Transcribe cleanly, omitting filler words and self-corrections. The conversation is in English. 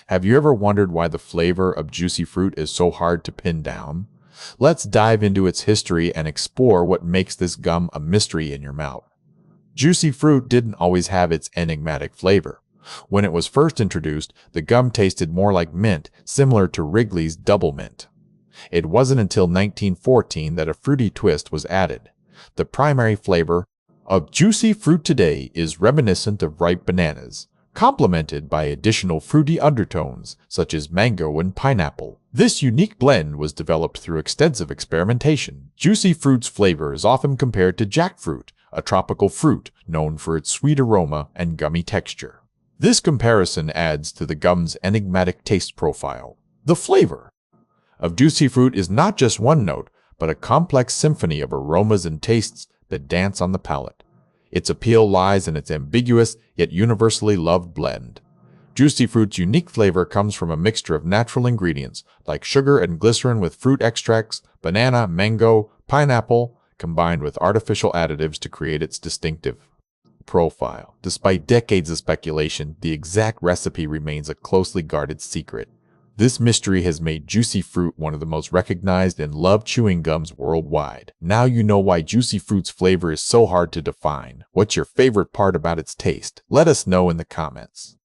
Have you ever wondered why the flavor of juicy fruit is so hard to pin down? Let's dive into its history and explore what makes this gum a mystery in your mouth. Juicy fruit didn't always have its enigmatic flavor. When it was first introduced, the gum tasted more like mint, similar to Wrigley's Double Mint. It wasn't until 1914 that a fruity twist was added. The primary flavor of juicy fruit today is reminiscent of ripe bananas, complemented by additional fruity undertones such as mango and pineapple. This unique blend was developed through extensive experimentation. Juicy fruit's flavor is often compared to jackfruit, a tropical fruit known for its sweet aroma and gummy texture. This comparison adds to the gum's enigmatic taste profile. The flavor of juicy fruit is not just one note, but a complex symphony of aromas and tastes that dance on the palate. Its appeal lies in its ambiguous yet universally loved blend. Juicy fruit's unique flavor comes from a mixture of natural ingredients like sugar and glycerin with fruit extracts, banana, mango, pineapple, combined with artificial additives to create its distinctive profile. Despite decades of speculation, the exact recipe remains a closely guarded secret. This mystery has made juicy fruit one of the most recognized and loved chewing gums worldwide. Now you know why juicy fruit's flavor is so hard to define. What's your favorite part about its taste? Let us know in the comments.